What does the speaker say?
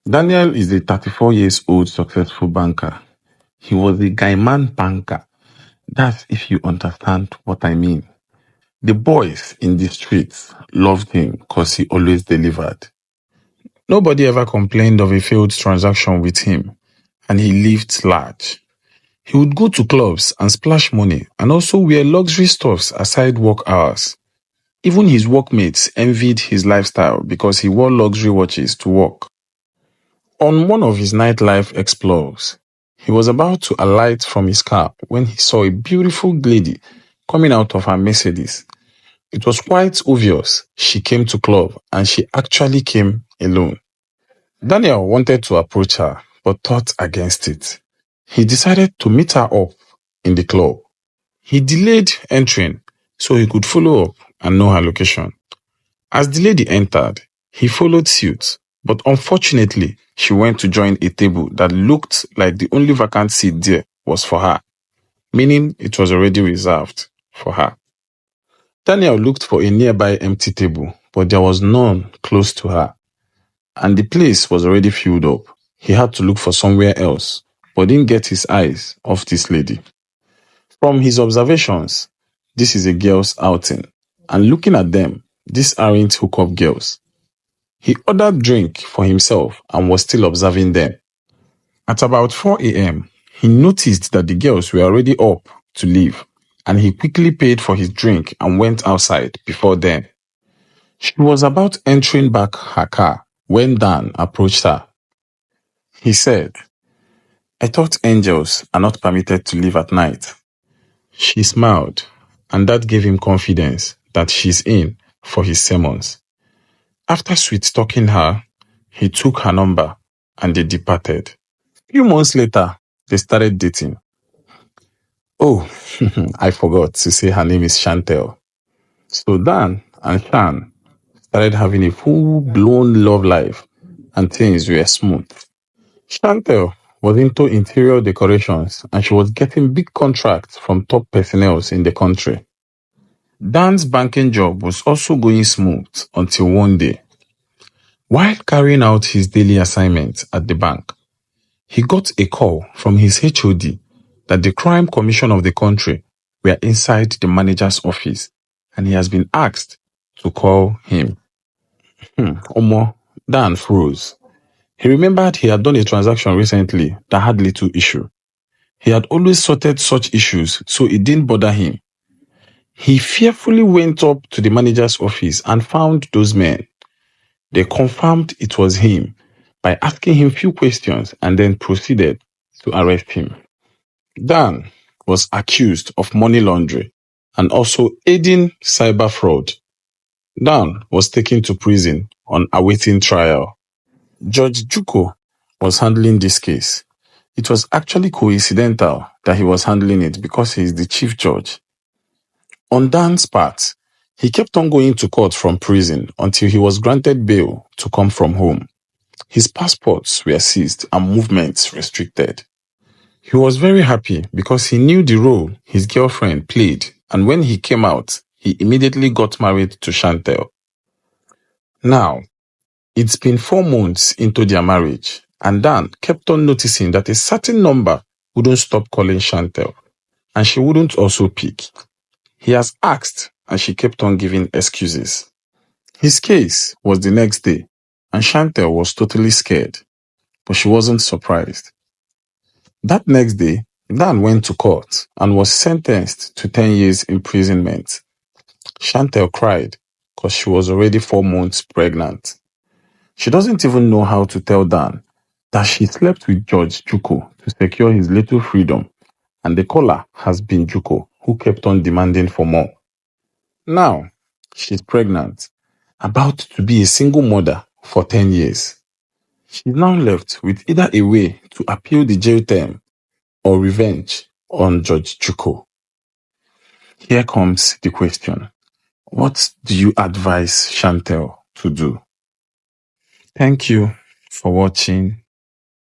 Daniel is a 34 years old successful banker. He was a Gaiman banker. That's if you understand what I mean. The boys in the streets loved him because he always delivered. Nobody ever complained of a failed transaction with him, and he lived large. He would go to clubs and splash money and also wear luxury stuffs aside work hours. Even his workmates envied his lifestyle because he wore luxury watches to work. On one of his nightlife explores, he was about to alight from his car when he saw a beautiful lady coming out of her Mercedes. It was quite obvious she came to club and she actually came alone. Daniel wanted to approach her but thought against it. He decided to meet her up in the club. He delayed entering so he could follow up and know her location. As the lady entered, he followed suit, but unfortunately, she went to join a table that looked like the only vacant seat there was for her, meaning it was already reserved for her. Daniel looked for a nearby empty table, but there was none close to her, and the place was already filled up. He had to look for somewhere else, but didn't get his eyes off this lady. From his observations, this is a girls' outing, and looking at them, these aren't hookup girls. He ordered drink for himself and was still observing them. At about 4 a.m., he noticed that the girls were already up to leave, and he quickly paid for his drink and went outside before them. She was about entering back her car when Dan approached her. He said, "I thought angels are not permitted to leave at night." She smiled, and that gave him confidence that she's in for his sermons. After sweet-talking her, he took her number and they departed. A few months later, they started dating. Oh, I forgot to say her name is Chantel. So Dan and Shan started having a full-blown love life and things were smooth. Chantel was into interior decorations and she was getting big contracts from top personnel in the country. Dan's banking job was also going smooth until one day. While carrying out his daily assignments at the bank, he got a call from his HOD that the crime commission of the country were inside the manager's office and he has been asked to call him. Dan froze. He remembered he had done a transaction recently that had little issue. He had always sorted such issues, so it didn't bother him. He fearfully went up to the manager's office and found those men. They confirmed it was him by asking him few questions and then proceeded to arrest him. Dan was accused of money laundering and also aiding cyber fraud. Dan was taken to prison on awaiting trial. Judge Juko was handling this case. It was actually coincidental that he was handling it because he is the chief judge. On Dan's part, he kept on going to court from prison until he was granted bail to come from home. His passports were seized and movements restricted. He was very happy because he knew the role his girlfriend played, and when he came out, he immediately got married to Chantel. Now, it's been 4 months into their marriage, and Dan kept on noticing that a certain number wouldn't stop calling Chantel, and she wouldn't also pick. He has asked, and she kept on giving excuses. His case was the next day, and Chantel was totally scared, but she wasn't surprised. That next day, Dan went to court and was sentenced to 10 years imprisonment. Chantel cried because she was already 4 months pregnant. She doesn't even know how to tell Dan that she slept with Judge Juko to secure his little freedom, and the caller has been Juko, who kept on demanding for more. Now, she's pregnant, about to be a single mother for 10 years. She's now left with either a way to appeal the jail term or revenge on Judge Juko. Here comes the question. What do you advise Chantel to do? Thank you for watching